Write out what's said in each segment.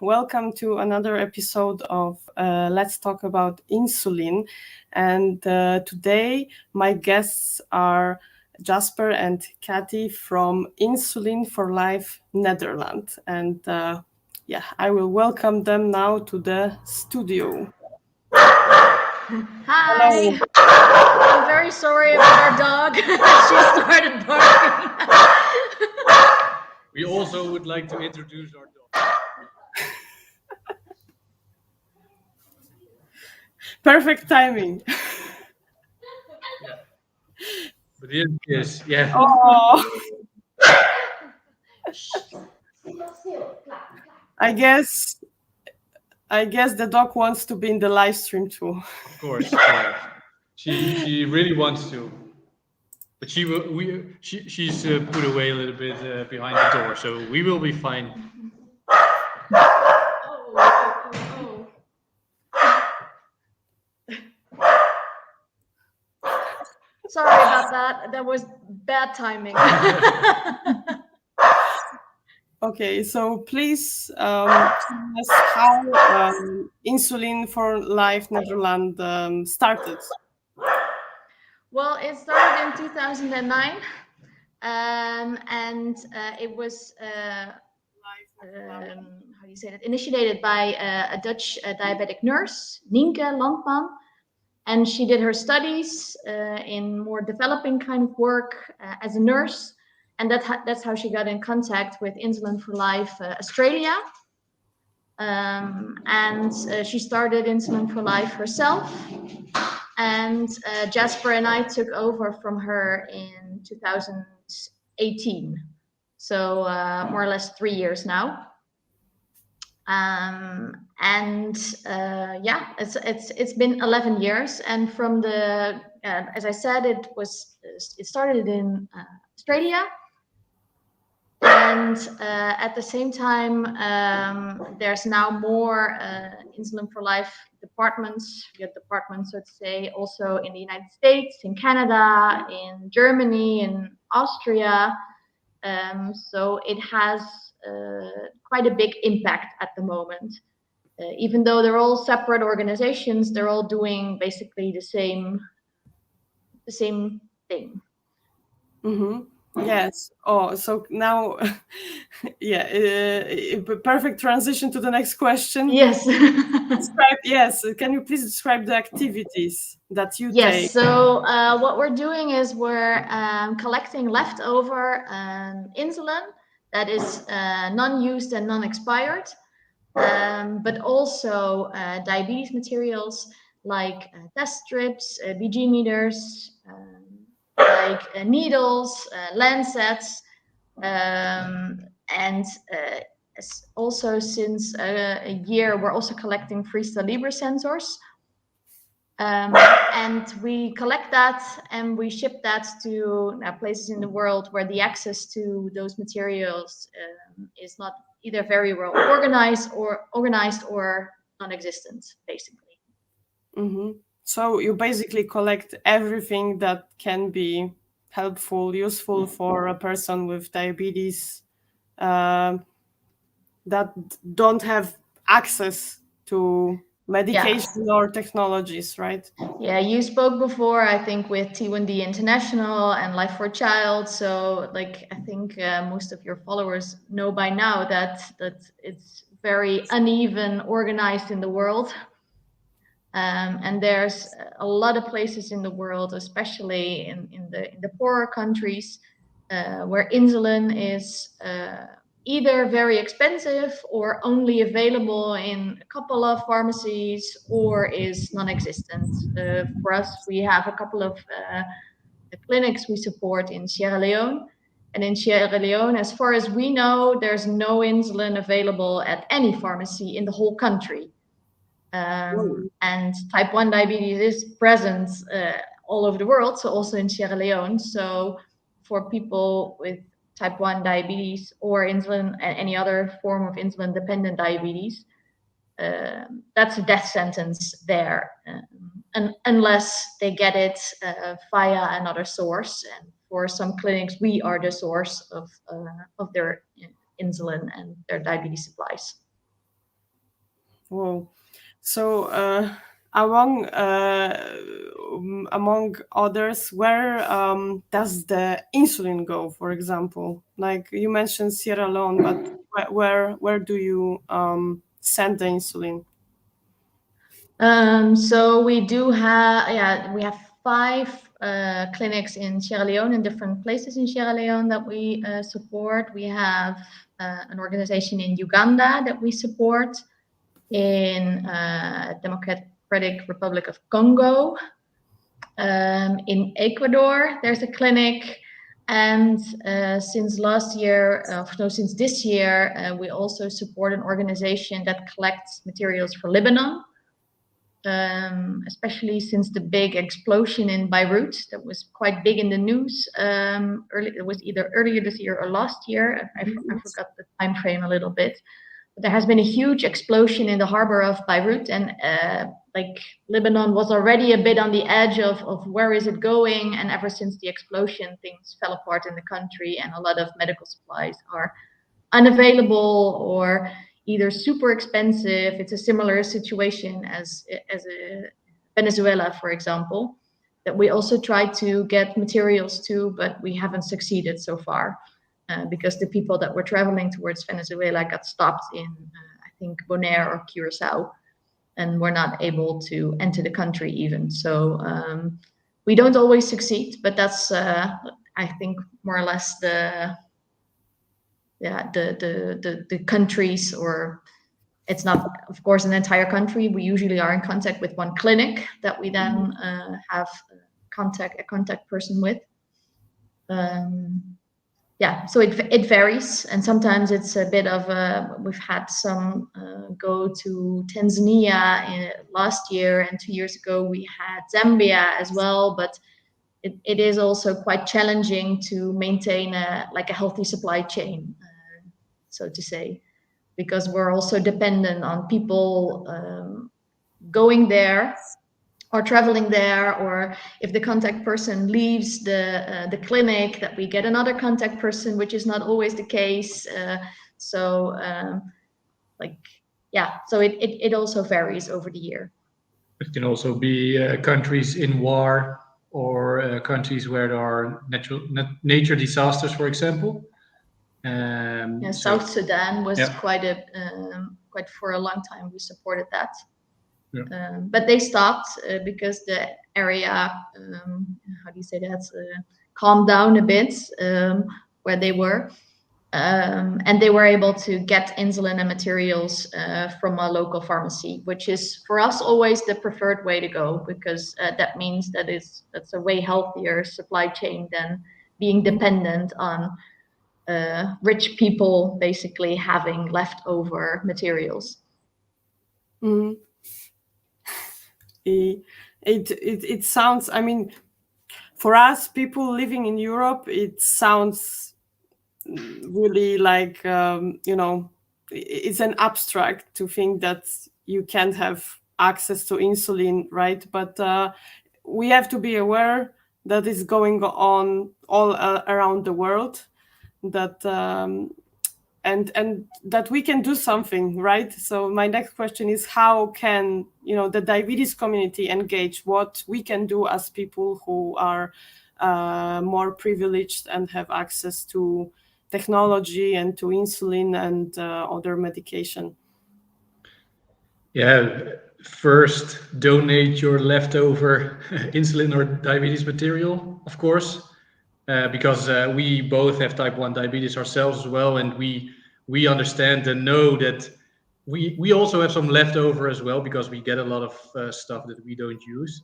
welcome to another episode of Let's Talk About Insulin. And today my guests are Jasper and Câthy from Insulin100 Netherlands. And I will welcome them now to the studio. Hi. Hello. I'm very sorry about our dog. She started barking. We also would like to introduce our dog. Perfect timing. Yeah. But yes, yeah. Oh. I guess the dog wants to be in the live stream too. Of course. Yeah. She really wants to, but she's put away a little bit behind the door, so we will be fine. Sorry about that. That was bad timing. Okay, so please tell us how Insulin100 Netherlands started. Well, it started in 2009, and it was how do you say that? Initiated by a Dutch diabetic nurse, Nienke Landman. And she did her studies in more developing kind of work as a nurse. And that's how she got in contact with Insulin100 Australia. And she started Insulin100 herself. And Jasper and I took over from her in 2018. So more or less 3 years now. It's been 11 years, and from the as I said, it started in Australia, and at the same time there's now more Insulin100 departments, so to say, also in the United States, in Canada, in Germany, in Austria. So it has quite a big impact at the moment. Even though they're all separate organizations, they're all doing basically the same thing. Mm-hmm. Yes. Oh, so now, perfect transition to the next question. Yes. Yes. Can you please describe the activities that you take? Yes. So what we're doing is we're collecting leftover insulin that is non-used and non-expired, but also diabetes materials like test strips, BG meters, like needles, lancets, and also since a year we're also collecting Freestyle Libre sensors. And we collect that and we ship that to places in the world where the access to those materials is not either very well organized or non-existent, basically. Mm-hmm. So you basically collect everything that can be helpful, useful for a person with diabetes that don't have access to medication or technologies, right? Yeah, you spoke before, I think, with T1D International and Life for a Child. So, I think most of your followers know by now that it's very uneven organized in the world. And there's a lot of places in the world, especially in the poorer countries, where insulin is either very expensive or only available in a couple of pharmacies or is non-existent. For us, we have a couple of clinics we support in Sierra Leone. And in Sierra Leone, as far as we know, there's no insulin available at any pharmacy in the whole country. And type 1 diabetes is present all over the world, so also in Sierra Leone. So for people with type 1 diabetes or insulin and any other form of insulin dependent diabetes, that's a death sentence there, unless they get it via another source. And for some clinics, we are the source of their insulin and their diabetes supplies. Whoa. So among among others, where does the insulin go? For example, like you mentioned Sierra Leone, but where do you send the insulin? So we do have, we have 5 clinics in Sierra Leone, in different places in Sierra Leone that we support. We have an organization in Uganda that we support, in Democratic Republic of Congo. In Ecuador, there's a clinic. And since this year, we also support an organization that collects materials for Lebanon. Especially since the big explosion in Beirut that was quite big in the news. It was either earlier this year or last year. I forgot the time frame a little bit. But there has been a huge explosion in the harbor of Beirut, and like Lebanon was already a bit on the edge of where is it going. And ever since the explosion, things fell apart in the country, and a lot of medical supplies are unavailable or either super expensive. It's a similar situation as Venezuela, for example, that we also tried to get materials to, but we haven't succeeded so far because the people that were traveling towards Venezuela got stopped in, I think, Bonaire or Curacao, and were not able to enter the country even. So we don't always succeed, but that's, I think, more or less the countries, or it's not, of course, an entire country. We usually are in contact with one clinic that we then have a contact person with. So it varies, and sometimes it's a bit of we've had some go to Tanzania last year, and 2 years ago we had Zambia as well, but it is also quite challenging to maintain a healthy supply chain, so to say, because we're also dependent on people going there or traveling there, or if the contact person leaves the clinic, that we get another contact person, which is not always the case. So it also varies over the year. It can also be countries in war, or countries where there are nature disasters, for example. South Sudan was quite for a long time we supported that. Yeah. But they stopped because the area, how do you say that, calmed down a bit where they were. And they were able to get insulin and materials from a local pharmacy, which is for us always the preferred way to go, because that means that's a way healthier supply chain than being dependent on rich people basically having leftover materials. Mm-hmm. It sounds, I mean, for us people living in Europe, it sounds really like it's an abstract to think that you can't have access to insulin, right? But we have to be aware that it's going on all around the world, that and that we can do something, right? So my next question is, how can the diabetes community engage? What we can do as people who are more privileged and have access to technology and to insulin and other medication? First, donate your leftover insulin or diabetes material, of course, because we both have type 1 diabetes ourselves as well, and we understand and know that we also have some leftover as well, because we get a lot of stuff that we don't use.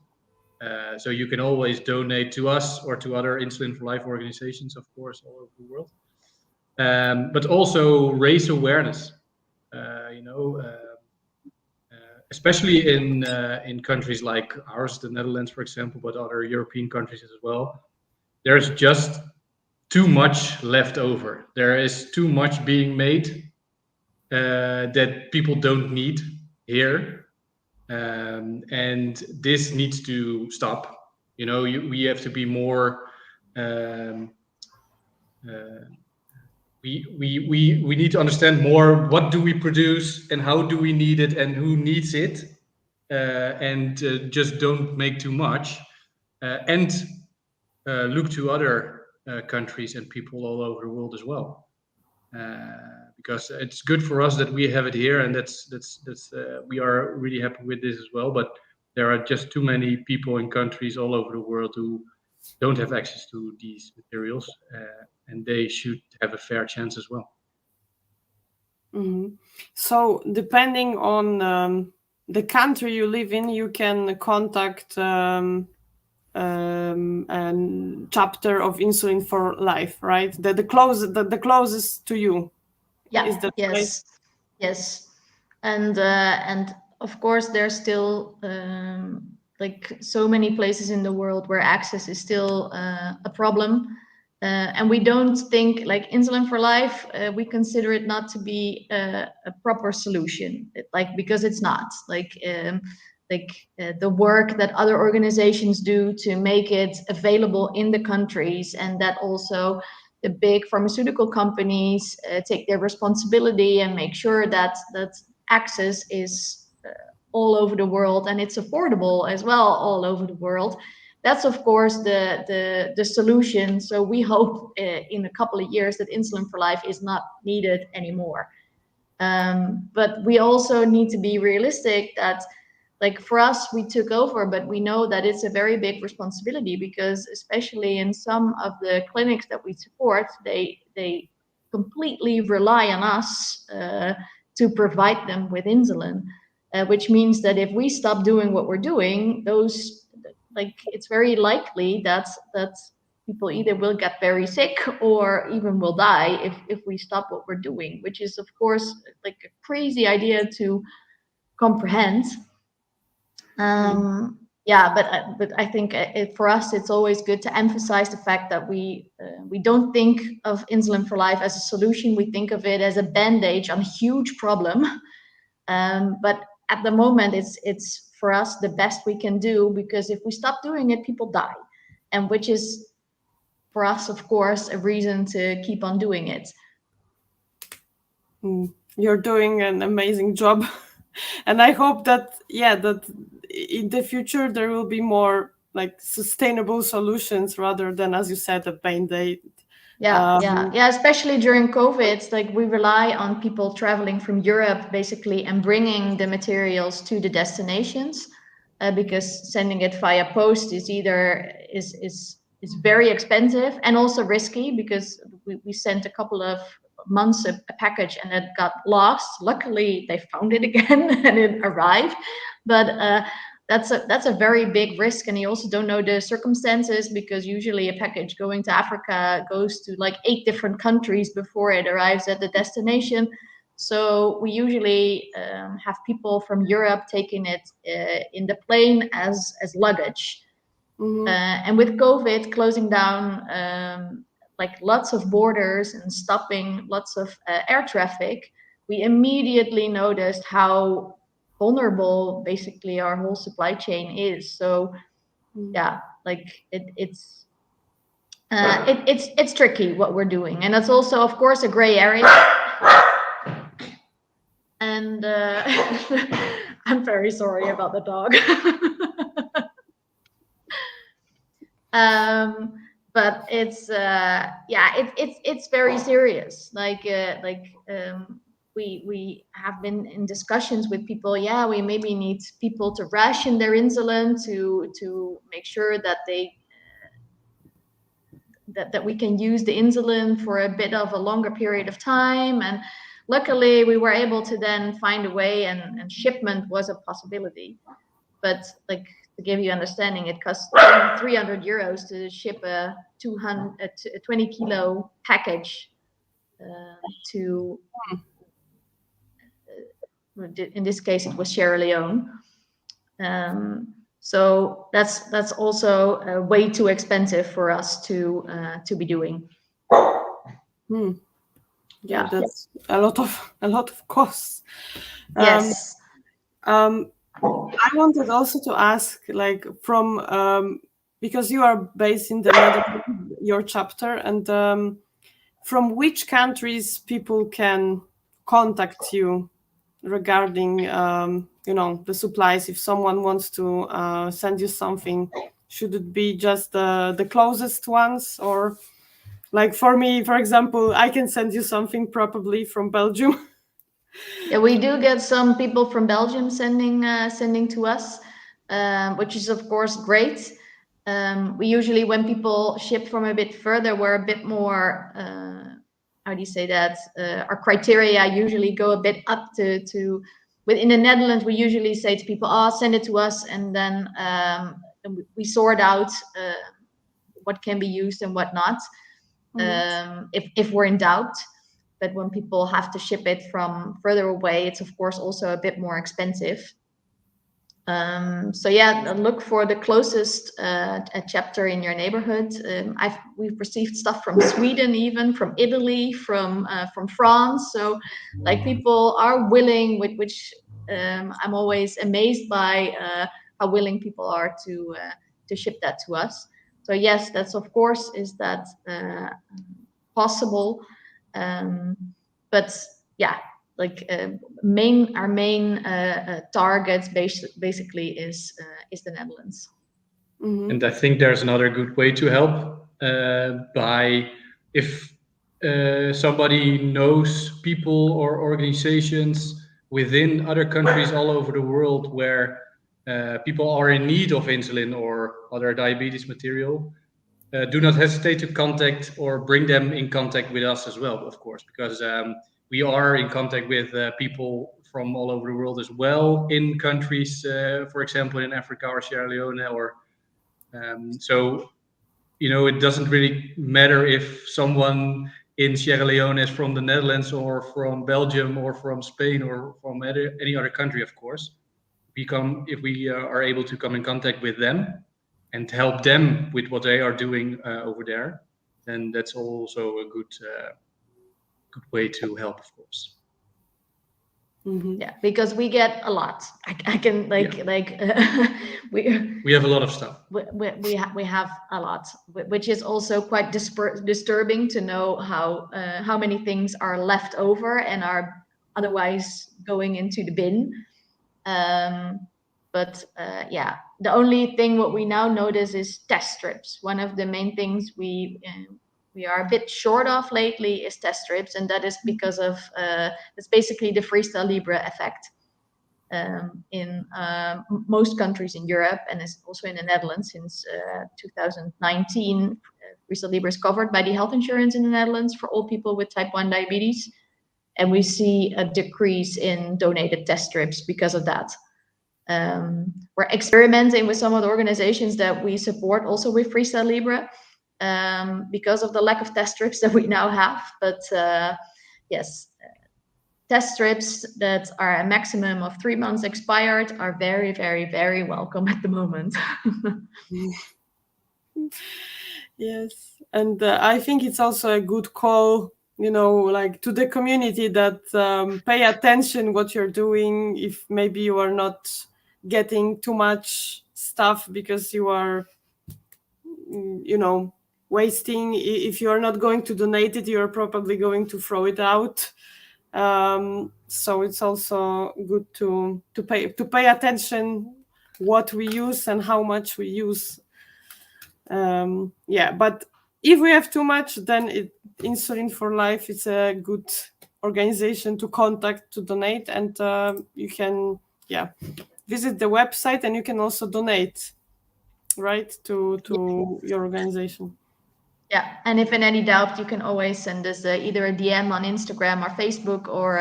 So you can always donate to us or to other Insulin for Life organizations, of course, all over the world. But also raise awareness, especially in countries like ours, the Netherlands, for example, but other European countries as well. There's just too much left over. There is too much being made that people don't need here. And this needs to stop. We have to be more we need to understand more, what do we produce and how do we need it and who needs it, and just don't make too much, and look to other countries and people all over the world as well, because it's good for us that we have it here, and that's we are really happy with this as well. But there are just too many people in countries all over the world who don't have access to these materials, and they should have a fair chance as well. Mhm. So depending on the country you live in, you can contact a chapter of Insulin for Life, right? The closest to you. Yeah. Is that right? Yes. And of course, there's still like so many places in the world where access is still a problem. And we don't think, like Insulin for Life, we consider it not to be a proper solution, because it's not. The work that other organizations do to make it available in the countries, and that also the big pharmaceutical companies take their responsibility and make sure that access is all over the world, and it's affordable as well all over the world. That's of course the solution. So we hope in a couple of years that Insulin for Life is not needed anymore. But we also need to be realistic that, like, for us, we took over, but we know that it's a very big responsibility, because especially in some of the clinics that we support, they completely rely on us to provide them with insulin, which means that if we stop doing what we're doing, it's very likely that people either will get very sick or even will die if we stop what we're doing, which is of course like a crazy idea to comprehend. But I think for us, it's always good to emphasize the fact that we don't think of Insulin for Life as a solution. We think of it as a bandage on a huge problem. But at the moment, it's for us the best we can do, because if we stop doing it, people die, and which is for us, of course, a reason to keep on doing it. You're doing an amazing job. And I hope that in the future there will be more like sustainable solutions rather than, as you said, a band-aid. Especially during COVID, like we rely on people traveling from Europe basically and bringing the materials to the destinations, because sending it via post is very expensive and also risky, because we sent a couple of months a package and it got lost. Luckily they found it again and it arrived, but that's a very big risk, and you also don't know the circumstances, because usually a package going to Africa goes to like 8 different countries before it arrives at the destination. So we usually have people from Europe taking it in the plane as luggage. And with COVID closing down like lots of borders and stopping lots of air traffic, we immediately noticed how vulnerable basically our whole supply chain is. So it's tricky what we're doing, and it's also of course a gray area. And I'm very sorry about the dog. But it's very serious. We have been in discussions with people. We maybe need people to ration their insulin to make sure that that we can use the insulin for a bit of a longer period of time. And luckily we were able to then find a way, and shipment was a possibility. But like, to give you understanding, it costs 300 euros to ship a 20 kilo package to, in this case, it was Sierra Leone. So that's also way too expensive for us to be doing. That's a lot of costs. Yes. I wanted also to ask, like, from because you are based in the Netherlands, your chapter, and from which countries people can contact you regarding the supplies? If someone wants to send you something, should it be just the closest ones, or like for me, for example, I can send you something probably from Belgium? Yeah, we do get some people from Belgium sending to us, which is of course great. We usually, when people ship from a bit further, we're a bit more, how do you say that? Our criteria usually go a bit up to within the Netherlands, we usually say to people, oh, send it to us. And then we sort out what can be used and what not, if we're in doubt. But when people have to ship it from further away, it's of course also a bit more expensive. So yeah, look for the closest chapter in your neighborhood. We've received stuff from Sweden, even from Italy, from France. So like people are willing, which I'm always amazed by how willing people are to ship that to us. So yes, that's of course is that possible. But yeah, like our main target basically is the Netherlands. Mm-hmm. And I think there's another good way to help by if somebody knows people or organizations within other countries all over the world where people are in need of insulin or other diabetes material, do not hesitate to contact or bring them in contact with us as well, of course, because we are in contact with people from all over the world as well in countries, for example, in Africa or Sierra Leone, or so, it doesn't really matter if someone in Sierra Leone is from the Netherlands or from Belgium or from Spain or from any other country, of course. If we are able to come in contact with them and help them with what they are doing over there, then that's also a good way to help, of course. Mm-hmm. Yeah, because we get a lot. I can we have a lot of stuff. We have a lot, which is also quite disturbing to know how many things are left over and are otherwise going into the bin. But yeah, the only thing what we now notice is test strips. One of the main things we are a bit short of lately is test strips, and that is because of it's basically the Freestyle Libre effect. In most countries in Europe, and it's also in the Netherlands since 2019, Freestyle Libre is covered by the health insurance in the Netherlands for all people with type 1 diabetes. And we see a decrease in donated test strips because of that. We're experimenting with some of the organizations that we support also with Freestyle Libre because of the lack of test strips that we now have. But yes, test strips that are a maximum of 3 months expired are very, very, very welcome at the moment. Yes, and I think it's also a good call, like to the community that pay attention what you're doing. If maybe you are not getting too much stuff because you are, wasting. If you are not going to donate it, you're probably going to throw it out. So it's also good to pay attention what we use and how much we use. But if we have too much, then Insulin for Life is a good organization to contact to donate, and you can visit the website, and you can also donate, right, to your organization. Yeah, and if in any doubt, you can always send us either a DM on Instagram or Facebook or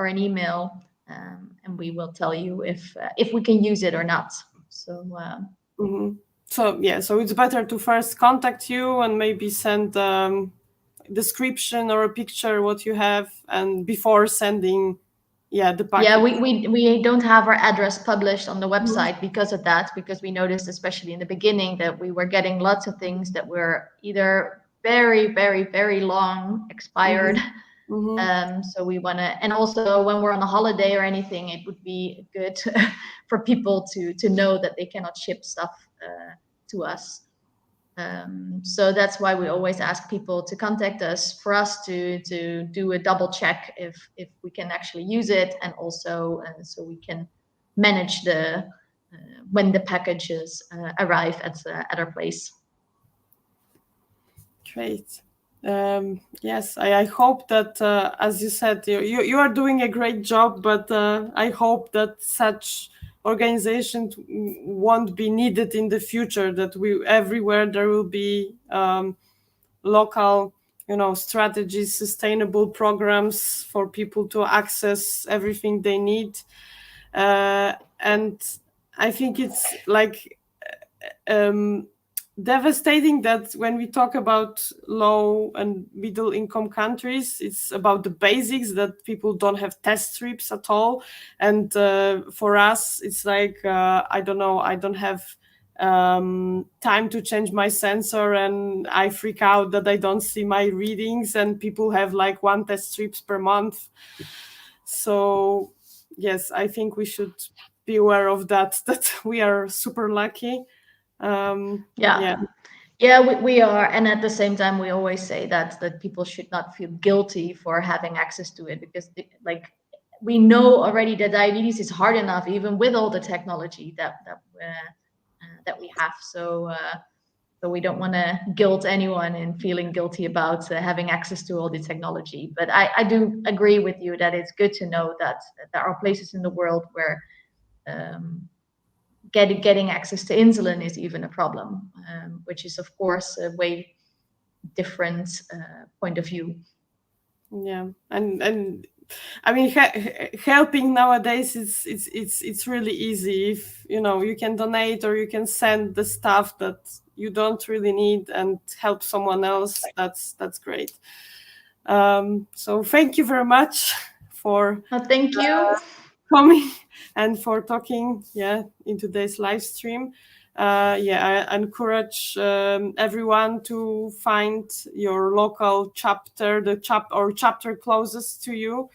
an email, and we will tell you if we can use it or not. So. Mm-hmm. So it's better to first contact you and maybe send description or a picture what you have, and before sending the package. Yeah, we don't have our address published on the website because of that, because we noticed, especially in the beginning, that we were getting lots of things that were either very, very, very long expired. Mm-hmm. So we want to, and also when we're on a holiday or anything, it would be good for people to know that they cannot ship stuff to us. So that's why we always ask people to contact us for us to do a double check if we can actually use it, and also so we can manage the when the packages arrive at our place. Great. Yes, I hope that, as you said, you are doing a great job, but I hope that such organizations won't be needed in the future, that everywhere there will be local, strategies, sustainable programs for people to access everything they need. And I think it's like devastating that when we talk about low and middle income countries, it's about the basics, that people don't have test strips at all. And for us, it's like, I don't know, I don't have time to change my sensor, and I freak out that I don't see my readings, and people have like 1 test strips per month. So yes, I think we should be aware of that we are super lucky. We are, and at the same time we always say that people should not feel guilty for having access to it, because we know already that diabetes is hard enough even with all the technology that we have. So we don't want to guilt anyone in feeling guilty about having access to all the technology. But I do agree with you that it's good to know that there are places in the world where getting access to insulin is even a problem, which is of course a way different point of view. Yeah, and I mean, helping nowadays it's really easy. If you can donate, or you can send the stuff that you don't really need and help someone else. That's great. So thank you very much for thank you coming and for talking in today's live stream. I encourage everyone to find your local chapter, chapter closest to you,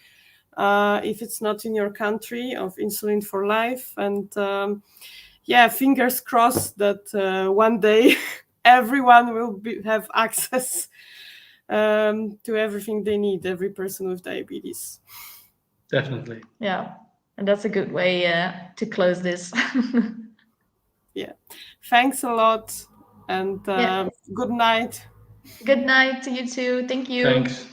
if it's not in your country, of Insulin for Life. And fingers crossed that one day everyone will have access to everything they need, every person with diabetes. Definitely. Yeah, and that's a good way to close this. Yeah, thanks a lot, and good night. Good night to you too. Thank you. Thanks.